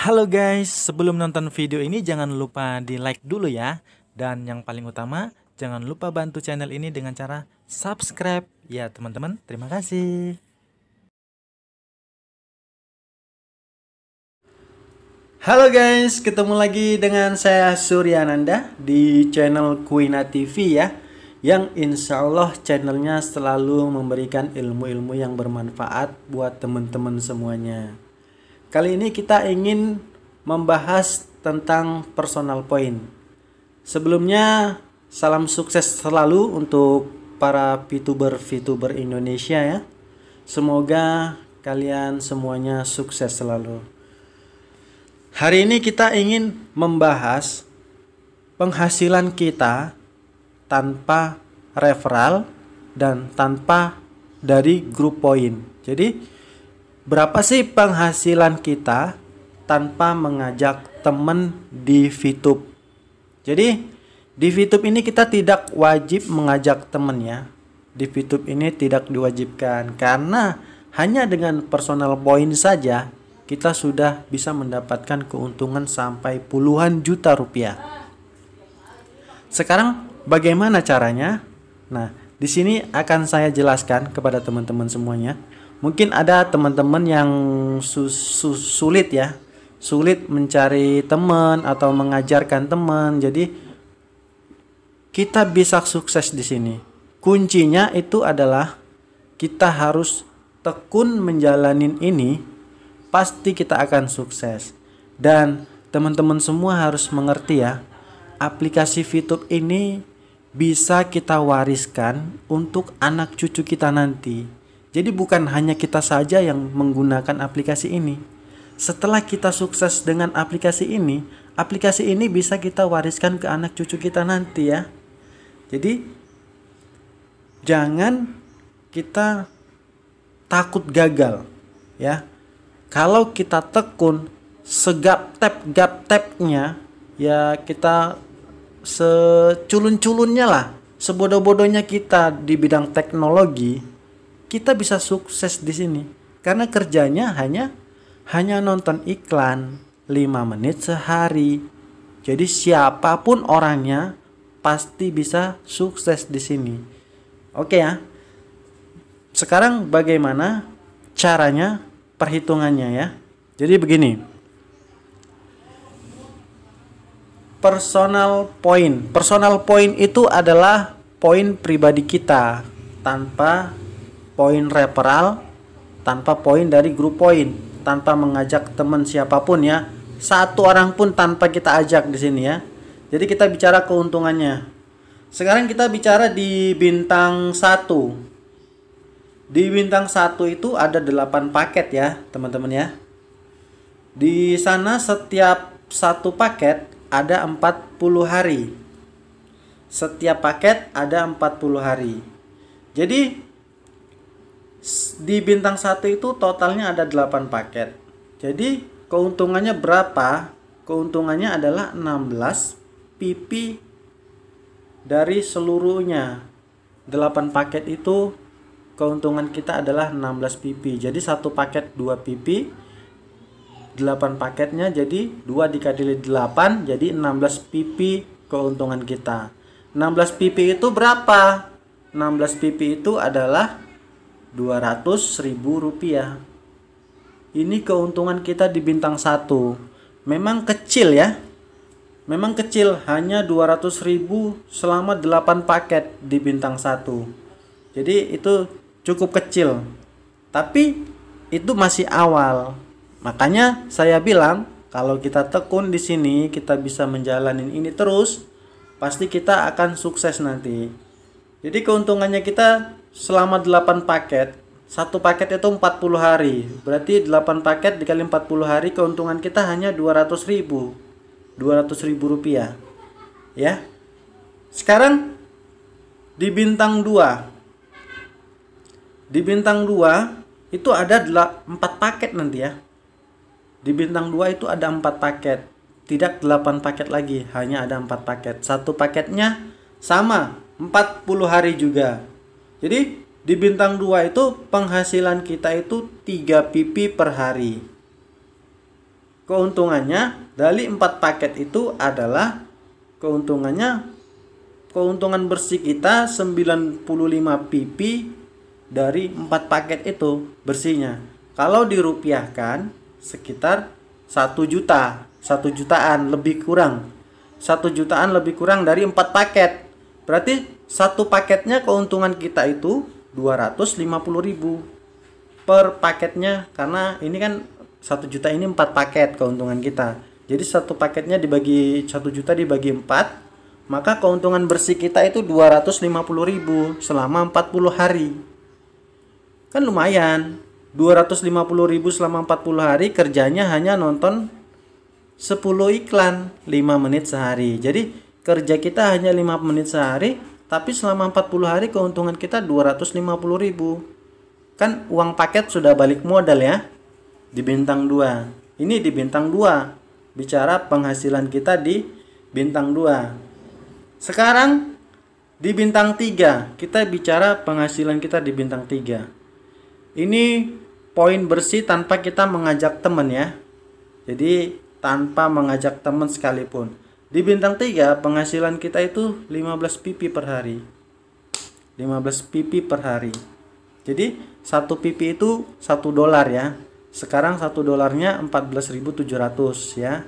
Halo guys, sebelum nonton video ini jangan lupa di like dulu ya. Dan yang paling utama, jangan lupa bantu channel ini dengan cara subscribe. Ya teman-teman, terima kasih. Halo guys, ketemu lagi dengan saya Suryananda di channel Kuina TV ya. Yang insya Allah channelnya selalu memberikan ilmu-ilmu yang bermanfaat buat teman-teman semuanya. Kali ini kita ingin membahas tentang personal point. Sebelumnya, salam sukses selalu untuk para VTuber Indonesia ya. Semoga kalian semuanya sukses selalu. Hari ini kita ingin membahas penghasilan kita tanpa referral dan tanpa dari grup point. Jadi berapa sih penghasilan kita tanpa mengajak teman di VTube? Jadi di VTube ini kita tidak wajib mengajak teman ya. Di VTube ini tidak diwajibkan karena hanya dengan personal point saja kita sudah bisa mendapatkan keuntungan sampai puluhan juta rupiah. Sekarang bagaimana caranya? Nah, di sini akan saya jelaskan kepada teman-teman semuanya. Mungkin ada teman-teman yang sulit ya, sulit mencari teman atau mengajarkan teman. Jadi kita bisa sukses di sini. Kuncinya itu adalah kita harus tekun menjalanin ini, pasti kita akan sukses. Dan teman-teman semua harus mengerti ya, aplikasi VTube ini bisa kita wariskan untuk anak cucu kita nanti. Jadi bukan hanya kita saja yang menggunakan aplikasi ini. Setelah kita sukses dengan aplikasi ini bisa kita wariskan ke anak cucu kita nanti ya. Jadi jangan kita takut gagal ya. Kalau kita tekun segap-tep-gap-tepnya ya, kita seculun-culunnya lah, sebodoh-bodohnya kita di bidang teknologi, kita bisa sukses di sini. Karena kerjanya hanya nonton iklan 5 menit sehari. Jadi siapapun orangnya pasti bisa sukses di sini. Oke ya. Sekarang bagaimana caranya, perhitungannya ya. Jadi begini. Personal point itu adalah poin pribadi kita tanpa poin referral, tanpa poin dari grup point, tanpa mengajak teman siapapun ya. Satu orang pun tanpa kita ajak di sini ya. Jadi kita bicara keuntungannya. Sekarang kita bicara di bintang 1. Di bintang 1 itu ada 8 paket ya, teman-teman ya. Di sana setiap satu paket ada 40 hari. Setiap paket ada 40 hari. Jadi di bintang 1 itu totalnya ada 8 paket. Jadi keuntungannya berapa? Keuntungannya adalah 16 PP dari seluruhnya. 8 paket itu keuntungan kita adalah 16 PP. Jadi satu paket 2 PP. 8 paketnya jadi 2 dikali 8 jadi 16 PP keuntungan kita. 16 PP itu berapa? 16 PP itu adalah 200.000 rupiah. Ini keuntungan kita di bintang 1. Memang kecil ya. Memang kecil, hanya 200.000 selama 8 paket di bintang 1. Jadi itu cukup kecil. Tapi itu masih awal. Makanya saya bilang kalau kita tekun di sini, kita bisa menjalanin ini terus, pasti kita akan sukses nanti. Jadi keuntungannya kita selama 8 paket, satu paket itu 40 hari. Berarti 8 paket dikali 40 hari, keuntungan kita hanya 200.000. 200.000 rupiah. Ya. Sekarang di bintang 2. Di bintang 2 itu ada 4 paket nanti ya. Di bintang 2 itu ada 4 paket. Tidak 8 paket lagi, hanya ada 4 paket. Satu paketnya sama, 40 hari juga. Jadi di bintang 2 itu penghasilan kita itu 3 PP per hari. keuntungannya dari 4 paket itu adalah keuntungan bersih kita 95 pp dari 4 paket itu bersihnya. Kalau dirupiahkan sekitar 1 juta, 1 jutaan lebih kurang. 1 jutaan lebih kurang dari 4 paket. Berarti satu paketnya keuntungan kita itu 250.000 per paketnya, karena ini kan 1 juta ini 4 paket keuntungan kita. Jadi satu paketnya dibagi 1 juta dibagi 4, maka keuntungan bersih kita itu 250.000 selama 40 hari. Kan lumayan. 250.000 selama 40 hari, kerjanya hanya nonton 10 iklan 5 menit sehari. Jadi kerja kita hanya 5 menit sehari, tapi selama 40 hari keuntungan kita 250.000. Kan uang paket sudah balik modal ya. Di bintang 2. Ini di bintang 2. Bicara penghasilan kita di bintang 2. Sekarang di bintang 3, kita bicara penghasilan kita di bintang 3. Ini poin bersih tanpa kita mengajak teman ya. Jadi tanpa mengajak teman sekalipun. Di bintang 3 penghasilan kita itu 15 pp per hari. 15 pp per hari. Jadi 1 pp itu $1 ya. Sekarang 1 dolarnya 14.700 ya.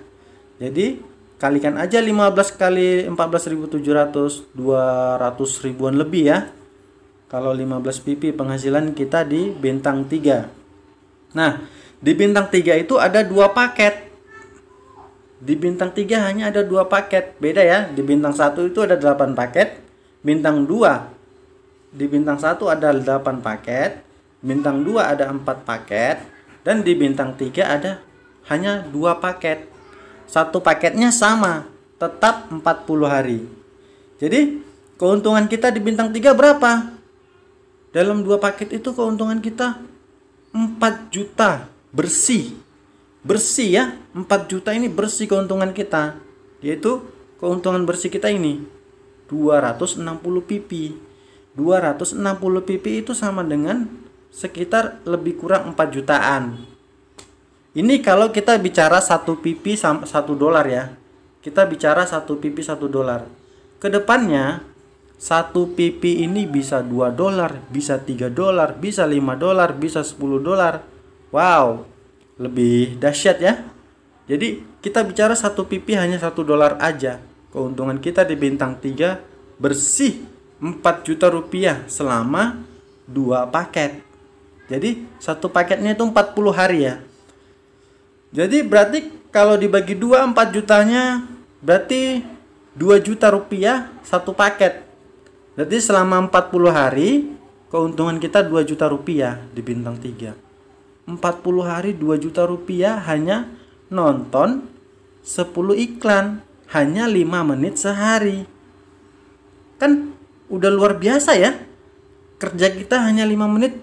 Jadi kalikan aja 15 kali 14.700, 200 ribuan lebih ya. Kalau 15 pp penghasilan kita di bintang 3. Nah, di bintang 3 itu ada 2 paket. Di bintang 3 hanya ada 2 paket. Beda ya, di bintang 1 itu ada 8 paket. Bintang 2, di bintang 1 ada 8 paket. Bintang 2 ada 4 paket. Dan di bintang 3 ada hanya 2 paket. Satu paketnya sama, tetap 40 hari. Jadi keuntungan kita di bintang 3 berapa? Dalam 2 paket itu keuntungan kita 4 juta bersih. Bersih ya, 4 juta ini bersih keuntungan kita. Yaitu keuntungan bersih kita ini 260 pp. 260 pp itu sama dengan sekitar lebih kurang 4 jutaan. Ini kalau kita bicara 1 pp $1 ya. Kita bicara 1 pp $1. Kedepannya 1 pp ini bisa $2, bisa $3, bisa $5, bisa $10. Wow, lebih dahsyat ya. Jadi kita bicara 1 pp hanya $1 aja. Keuntungan kita di bintang 3 bersih 4 juta rupiah selama 2 paket. Jadi satu paketnya itu 40 hari ya. Jadi berarti kalau dibagi 2, 4 jutanya berarti 2 juta rupiah satu paket. Berarti selama 40 hari keuntungan kita 2 juta rupiah di bintang 3. 40 hari 2 juta rupiah hanya nonton 10 iklan, hanya 5 menit sehari. Kan udah luar biasa ya. Kerja kita hanya 5 menit,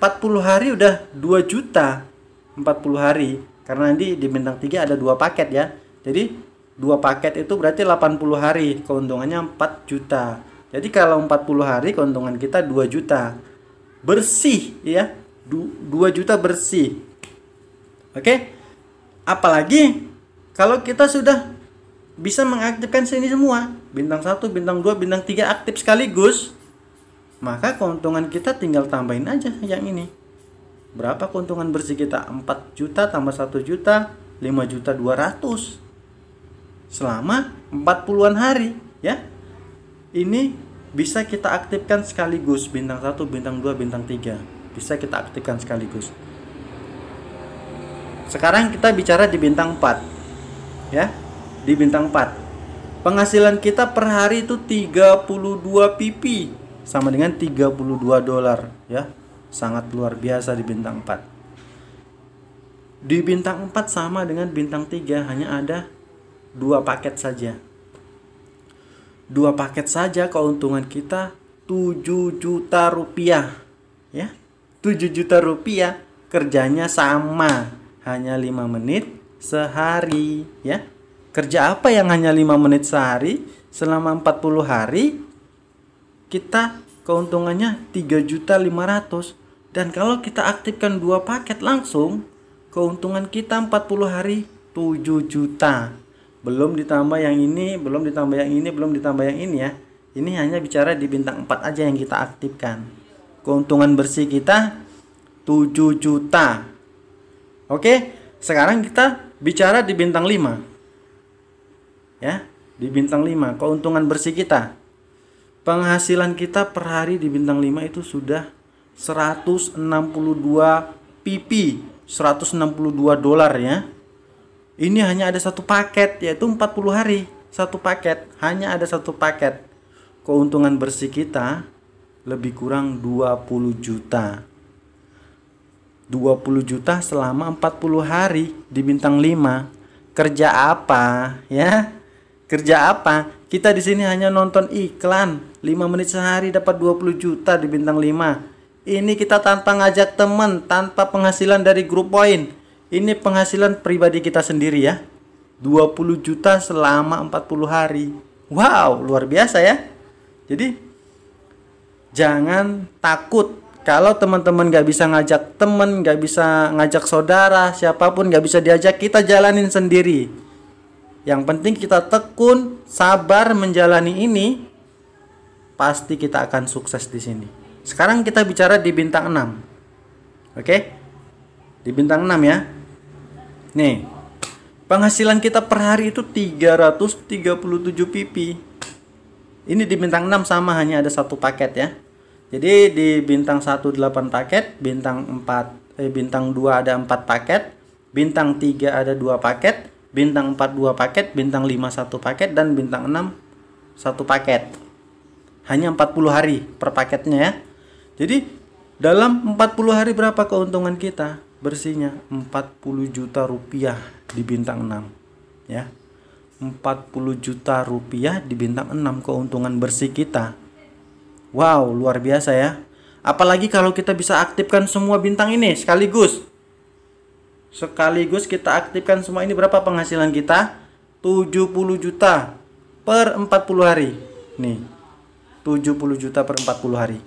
40 hari udah 2 juta. 40 hari, karena nanti di bintang 3 ada 2 paket ya. Jadi 2 paket itu berarti 80 hari, keuntungannya 4 juta. Jadi kalau 40 hari keuntungan kita 2 juta bersih ya. 2 juta bersih. Oke. Apalagi kalau kita sudah bisa mengaktifkan sini semua, bintang 1, bintang 2, bintang 3 aktif sekaligus, maka keuntungan kita tinggal tambahin aja yang ini. Berapa keuntungan bersih kita? 4 juta tambah 1 juta, 5.200.000 selama 40-an hari ya. Ini bisa kita aktifkan sekaligus, bintang 1, bintang 2, bintang 3. Bisa kita aktifkan sekaligus. Sekarang kita bicara di bintang 4 ya. Di bintang 4 penghasilan kita per hari itu 32 pp, sama dengan $32 ya. Sangat luar biasa di bintang 4. Di bintang 4 sama dengan bintang 3, hanya ada 2 paket saja. 2 paket saja keuntungan kita 7 juta rupiah ya. 7 juta rupiah, kerjanya sama, hanya 5 menit sehari ya. Kerja apa yang hanya 5 menit sehari selama 40 hari? Kita keuntungannya 3.500.000. Dan kalau kita aktifkan 2 paket langsung, keuntungan kita 40 hari 7 juta. Belum ditambah yang ini, belum ditambah yang ini, belum ditambah yang ini ya. Ini hanya bicara di bintang 4 aja yang kita aktifkan. Keuntungan bersih kita 7 juta. Oke, sekarang kita bicara di bintang 5. Ya, di bintang 5 keuntungan bersih kita. Penghasilan kita per hari di bintang 5 itu sudah 162 pp, 162 dolar ya. Ini hanya ada satu paket, yaitu 40 hari. Satu paket, hanya ada satu paket. Keuntungan bersih kita lebih kurang 20 juta. 20 juta selama 40 hari di bintang 5. Kerja apa ya? Kerja apa? Kita di sini hanya nonton iklan 5 menit sehari dapat 20 juta di bintang 5. Ini kita tanpa ngajak teman, tanpa penghasilan dari grup poin. Ini penghasilan pribadi kita sendiri ya. 20 juta selama 40 hari. Wow, luar biasa ya. Jadi jangan takut kalau teman-teman gak bisa ngajak teman, gak bisa ngajak saudara, siapapun gak bisa diajak, kita jalanin sendiri. Yang penting kita tekun, sabar menjalani ini, pasti kita akan sukses di sini. Sekarang kita bicara di bintang 6. Oke? Di bintang 6 ya. Nih, penghasilan kita per hari itu 337 pp. Ini di bintang 6 sama, hanya ada satu paket ya. Jadi di bintang 1 8 paket, bintang 2 ada 4 paket, bintang 3 ada 2 paket, bintang 4 2 paket, bintang 5 1 paket, dan bintang 6 1 paket. Hanya 40 hari per paketnya ya. Jadi dalam 40 hari berapa keuntungan kita? Bersihnya 40 juta rupiah di bintang 6 ya. 40 juta rupiah di bintang 6 keuntungan bersih kita. Wow, luar biasa ya. Apalagi kalau kita bisa aktifkan semua bintang ini sekaligus. Sekaligus kita aktifkan semua ini, berapa penghasilan kita? 70 juta per 40 hari. Nih, 70 juta per 40 hari.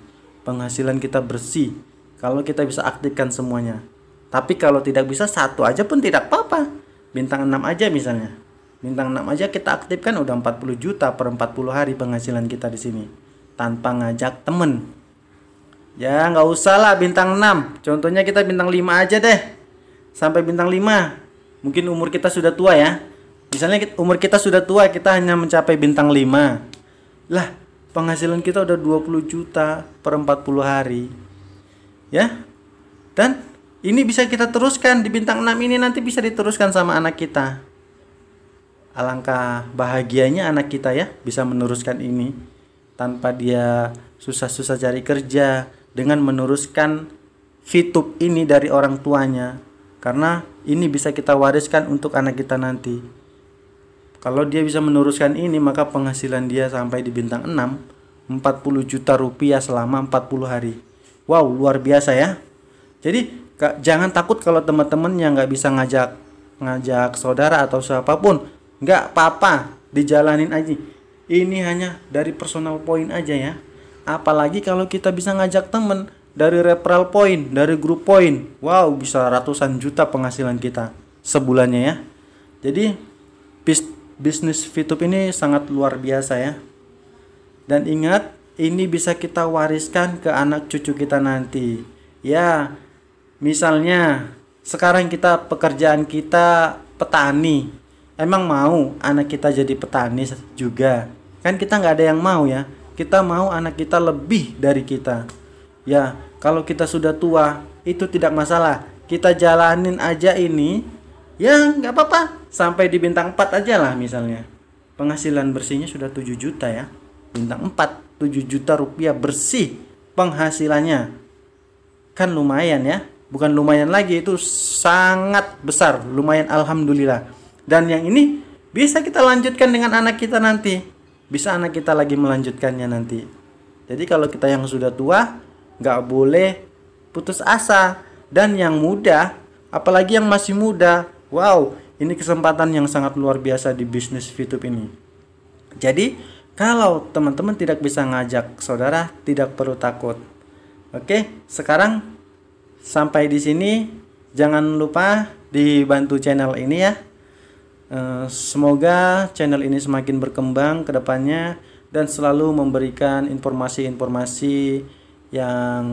Penghasilan kita bersih kalau kita bisa aktifkan semuanya. Tapi kalau tidak bisa, satu aja pun tidak apa-apa. Bintang 6 aja misalnya. Bintang 6 aja kita aktifkan udah 40 juta per 40 hari penghasilan kita di sini. Tanpa ngajak temen. Ya nggak usah lah bintang 6. Contohnya kita bintang 5 aja deh. Sampai bintang 5. Mungkin umur kita sudah tua ya. Misalnya umur kita sudah tua, kita hanya mencapai bintang 5. Lah, penghasilan kita udah 20 juta per 40 hari. Ya. Dan ini bisa kita teruskan di bintang 6 ini, nanti bisa diteruskan sama anak kita. Alangkah bahagianya anak kita ya, bisa meneruskan ini tanpa dia susah-susah cari kerja, dengan meneruskan VTube ini dari orang tuanya. Karena ini bisa kita wariskan untuk anak kita nanti. Kalau dia bisa meneruskan ini, maka penghasilan dia sampai di bintang 6 40 juta rupiah selama 40 hari. Wow, luar biasa ya. Jadi jangan takut kalau teman-teman yang nggak bisa ngajak saudara atau siapapun. Nggak apa-apa, dijalanin aja. Ini hanya dari personal point aja ya. Apalagi kalau kita bisa ngajak temen dari referral point, dari grup point. Wow, bisa ratusan juta penghasilan kita sebulannya ya. Jadi bisnis VTube ini sangat luar biasa ya. Dan ingat, ini bisa kita wariskan ke anak cucu kita nanti. Ya, misalnya sekarang pekerjaan kita petani. Emang mau anak kita jadi petani juga? Kan kita nggak ada yang mau ya. Kita mau anak kita lebih dari kita. Ya, kalau kita sudah tua, itu tidak masalah. Kita jalanin aja ini. Ya, nggak apa-apa. Sampai di bintang 4 aja lah misalnya. Penghasilan bersihnya sudah 7 juta ya. Bintang 4, 7 juta rupiah bersih penghasilannya. Kan lumayan ya. Bukan lumayan lagi, itu sangat besar. Lumayan, alhamdulillah. Dan yang ini bisa kita lanjutkan dengan anak kita nanti. Bisa anak kita lagi melanjutkannya nanti. Jadi kalau kita yang sudah tua, nggak boleh putus asa. Dan yang muda, apalagi yang masih muda, wow, ini kesempatan yang sangat luar biasa di bisnis VTube ini. Jadi kalau teman-teman tidak bisa ngajak saudara, tidak perlu takut. Oke, sekarang sampai di sini Jangan lupa dibantu channel ini ya. Semoga channel ini semakin berkembang ke depannya dan selalu memberikan informasi-informasi yang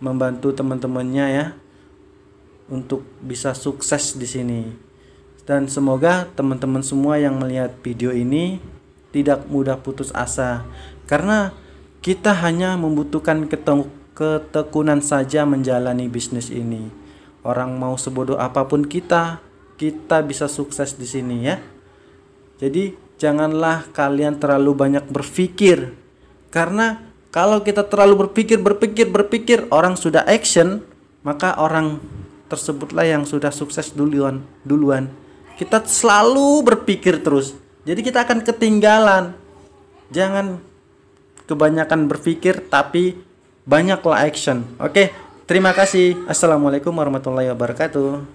membantu teman-temannya ya untuk bisa sukses di sini. Dan semoga teman-teman semua yang melihat video ini tidak mudah putus asa, karena kita hanya membutuhkan ketekunan saja menjalani bisnis ini. Orang mau sebodoh apapun kita bisa sukses di sini ya. Jadi janganlah kalian terlalu banyak berpikir, karena kalau kita terlalu berpikir, orang sudah action, maka orang tersebutlah yang sudah sukses duluan. Kita selalu berpikir terus, jadi kita akan ketinggalan. Jangan kebanyakan berpikir, tapi banyaklah action. Oke, terima kasih. Assalamualaikum warahmatullahi wabarakatuh.